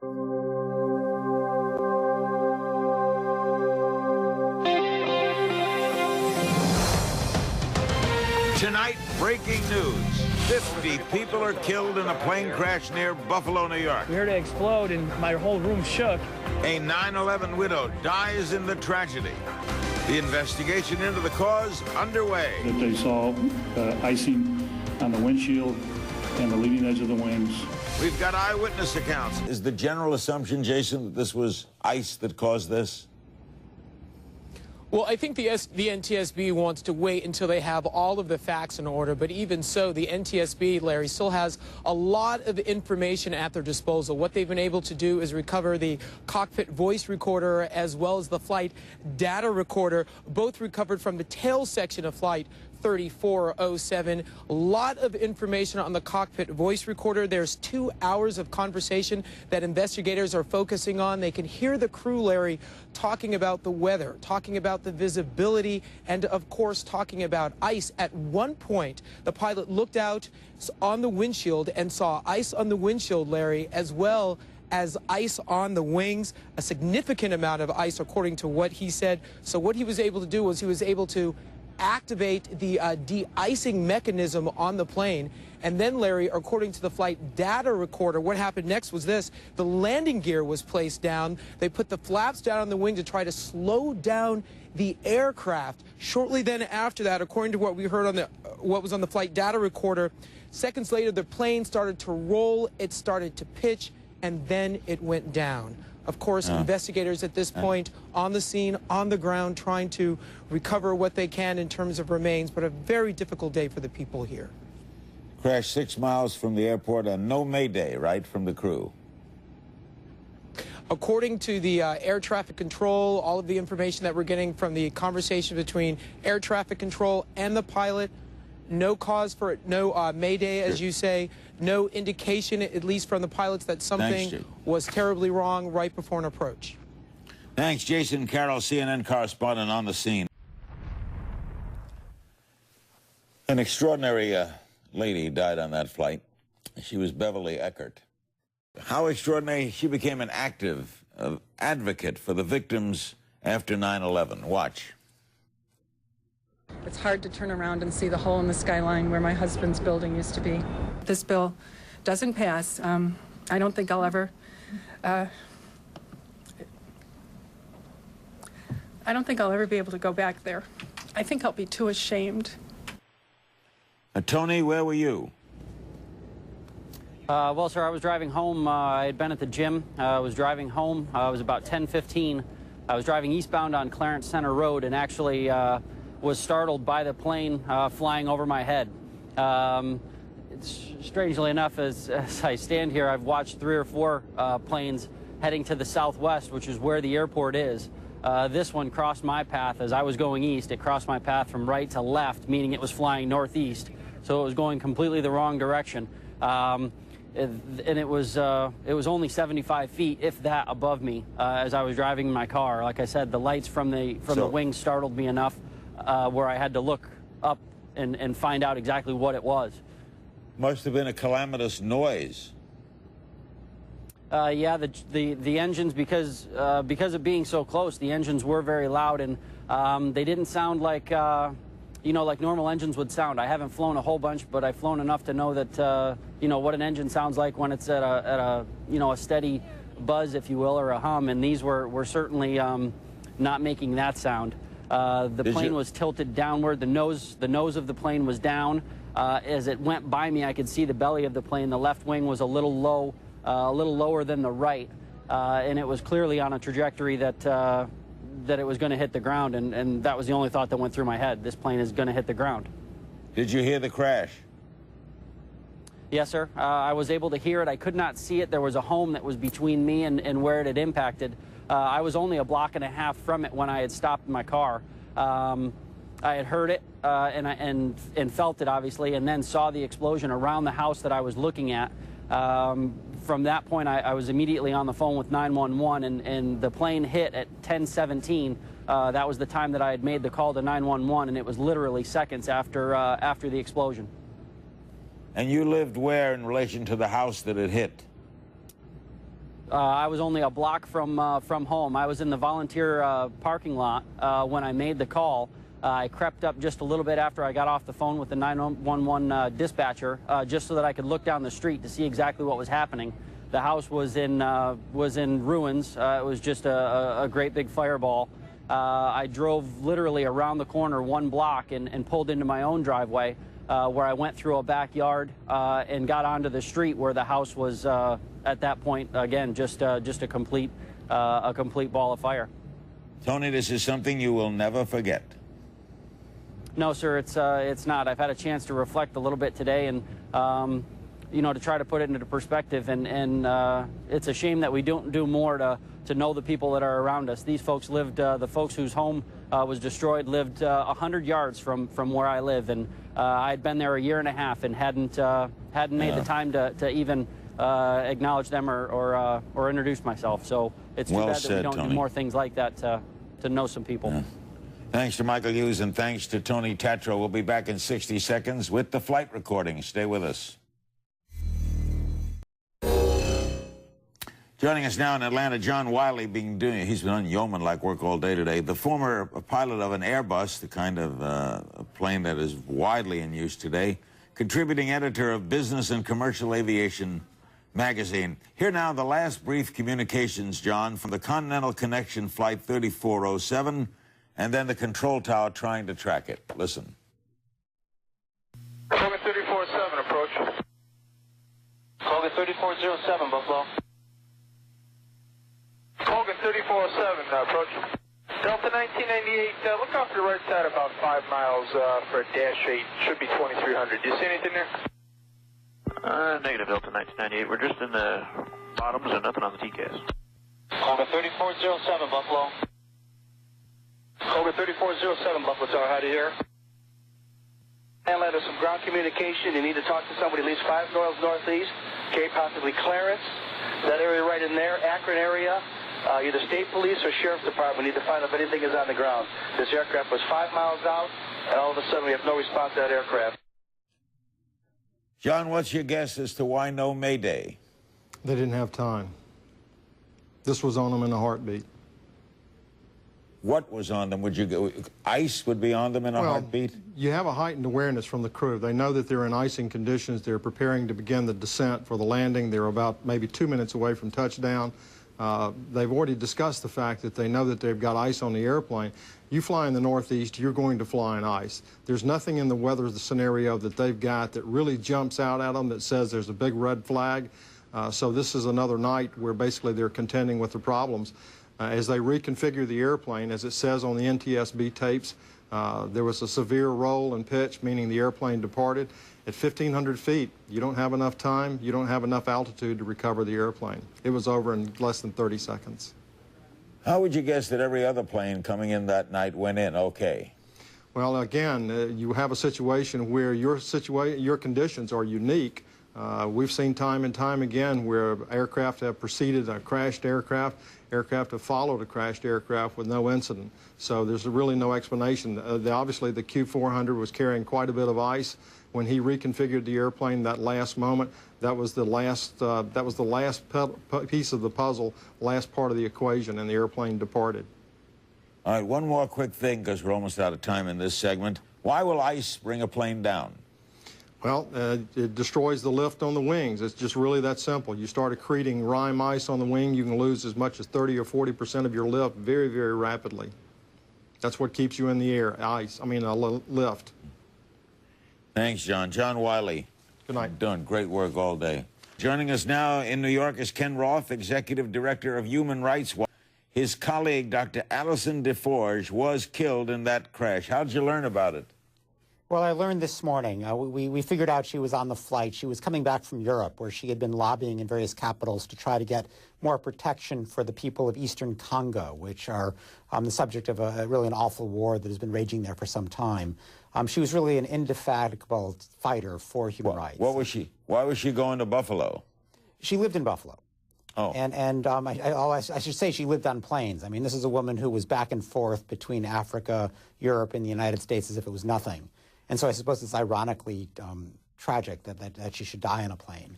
Tonight, breaking news. 50 people are killed in a plane crash near Buffalo, New York. We heard it explode and my whole room shook. A 9/11 widow dies in the tragedy. The investigation into the cause underway. That they saw icing on the windshield and the leading edge of the wings. We've got eyewitness accounts. Is the general assumption, Jason, that this was ice that caused this? Well, I think the NTSB wants to wait until they have all of the facts in order, but even so, the NTSB, Larry, still has a lot of information at their disposal. What they've been able to do is recover the cockpit voice recorder as well as the flight data recorder, both recovered from the tail section of Flight 3407. A lot of information on the cockpit voice recorder. There's 2 hours of conversation that investigators are focusing on. They can hear the crew, Larry, talking about the weather, talking about the visibility, and of course talking about ice. At one point, the pilot looked out on the windshield and saw ice on the windshield, Larry, as well as ice on the wings, a significant amount of ice according to what he said. So what he was able to do was he was able to activate the de-icing mechanism on the plane. And then, Larry, according to the flight data recorder, what happened next was this. The landing gear was placed down. They put the flaps down on the wing to try to slow down the aircraft. Shortly then after that, according to what we heard on what was on the flight data recorder, seconds later, the plane started to roll, it started to pitch, and then it went down. Of course, investigators at this point on the scene, on the ground, trying to recover what they can in terms of remains, but a very difficult day for the people here. Crashed 6 miles from the airport and no mayday, right, from the crew? According to the air traffic control, all of the information that we're getting from the conversation between air traffic control and the pilot, no cause for it, no mayday, as you say, no indication, at least from the pilots, that something was terribly wrong right before an approach. Thanks, Jason Carroll, CNN correspondent on the scene. An extraordinary lady died on that flight. She was Beverly Eckert. How extraordinary, she became an active advocate for the victims after 9/11. Watch. It's hard to turn around and see the hole in the skyline where my husband's building used to be. This bill doesn't pass. I don't think I'll ever be able to go back there. I think I'll be too ashamed. Tony, where were you? Well, sir, I was driving home. I had been at the gym. I was driving home. It was about 10:15. I was driving eastbound on Clarence Center Road and actually was startled by the plane flying over my head. Strangely enough, as I stand here, I've watched 3 or 4 planes heading to the southwest, which is where the airport is. This one crossed my path as I was going east. It crossed my path from right to left, meaning it was flying northeast. So it was going completely the wrong direction. And it was only 75 feet, if that, above me as I was driving my car. Like I said, the lights from the wings startled me enough where I had to look up and find out exactly what it was. Must have been a calamitous noise. Yeah, the engines, because of being so close, the engines were very loud, and they didn't sound like like normal engines would sound. I haven't flown a whole bunch, but I've flown enough to know that what an engine sounds like when it's at a steady buzz, if you will, or a hum. And these were certainly not making that sound. The plane was tilted downward. The nose of the plane was down. As it went by me, I could see the belly of the plane. The left wing was a little low, a little lower than the right, and it was clearly on a trajectory that it was going to hit the ground, and that was the only thought that went through my head. This plane is going to hit the ground. Did you hear the crash? Yes, sir. I was able to hear it. I could not see it. There was a home that was between me and where it had impacted. I was only a block and a half from it when I had stopped my car. I had heard it and felt it, obviously, and then saw the explosion around the house that I was looking at. From that point, I was immediately on the phone with 911, and the plane hit at 10:17. That was the time that I had made the call to 911, and it was literally seconds after the explosion. And you lived where in relation to the house that it hit? I was only a block from home. I was in the volunteer parking lot when I made the call. I crept up just a little bit after I got off the phone with the 911 dispatcher, just so that I could look down the street to see exactly what was happening. The house was in ruins. It was just a great big fireball. I drove literally around the corner 1 block and pulled into my own driveway, where I went through a backyard and got onto the street where the house was at that point, again, just a complete ball of fire. Tony, this is something you will never forget. No, sir, it's not. I've had a chance to reflect a little bit today and, you know, to try to put it into perspective. And it's a shame that we don't do more to know the people that are around us. These folks lived, the folks whose home was destroyed lived 100 yards from where I live. And I'd been there a year and a half and hadn't made the time to even acknowledge them or introduce myself. So it's too bad that we don't do more things like that to know some people. Yeah. Thanks to Michael Hughes and thanks to Tony Tatro. We'll be back in 60 seconds with the flight recording. Stay with us. Joining us now in Atlanta, John Wiley, he's been on yeoman-like work all day today. The former pilot of an Airbus, the kind of plane that is widely in use today, contributing editor of Business and Commercial Aviation magazine. Here now, the last brief communications, John, from the Continental Connection Flight 3407, and then the control tower trying to track it. Listen. Colgan 3407, approach. Colgan 3407, Buffalo. Colgan 3407, approach. Delta 1998, look off to the right side about 5 miles for a dash 8. Should be 2300. Do you see anything there? Negative, Delta 1998. We're just in the bottoms and nothing on the TCAS. Colgan 3407, Buffalo. Colgan 3407, Buffalo Tower, how do you hear? And there's some ground communication. You need to talk to somebody at least 5 miles northeast. Okay, possibly Clarence. That area right in there, Akron area. Either state police or sheriff's department need to find out if anything is on the ground. This aircraft was 5 miles out, and all of a sudden we have no response to that aircraft. John, what's your guess as to why no Mayday? They didn't have time. This was on them in a heartbeat. What was on them? Would you go? Ice would be on them in a heartbeat? You have a heightened awareness from the crew. They know that they're in icing conditions. They're preparing to begin the descent for the landing. They're about maybe 2 minutes away from touchdown. They've already discussed the fact that they know that they've got ice on the airplane. You fly in the Northeast, you're going to fly in ice. There's nothing in the weather scenario that they've got that really jumps out at them that says there's a big red flag. So this is another night where basically they're contending with the problems. As they reconfigure the airplane, as it says on the NTSB tapes, there was a severe roll and pitch, meaning the airplane departed. At 1,500 feet, you don't have enough time, you don't have enough altitude to recover the airplane. It was over in less than 30 seconds. How would you guess that every other plane coming in that night went in okay? Well, again, you have a situation where your conditions are unique. We've seen time and time again where aircraft have preceded a crashed aircraft, aircraft have followed a crashed aircraft with no incident. So there's really no explanation. Obviously, the Q400 was carrying quite a bit of ice. When he reconfigured the airplane that last moment, that was the last piece of the puzzle, last part of the equation, and the airplane departed. All right, one more quick thing, because we're almost out of time in this segment. Why will ice bring a plane down? Well, it destroys the lift on the wings. It's just really that simple. You start accreting rime ice on the wing, you can lose as much as 30 or 40% of your lift very, very rapidly. That's what keeps you in the air, lift. Thanks, John. John Wiley. Good night. Done great work all day. Joining us now in New York is Ken Roth, Executive Director of Human Rights Watch. His colleague, Dr. Alison DeForge, was killed in that crash. How did you learn about it? Well, I learned this morning. We figured out she was on the flight. She was coming back from Europe, where she had been lobbying in various capitals to try to get more protection for the people of Eastern Congo, which are the subject of really an awful war that has been raging there for some time. She was really an indefatigable fighter for human rights. What was she? Why was she going to Buffalo? She lived in Buffalo. Oh. And I should say she lived on planes. I mean, this is a woman who was back and forth between Africa, Europe, and the United States as if it was nothing. And so I suppose it's ironically tragic that she should die on a plane.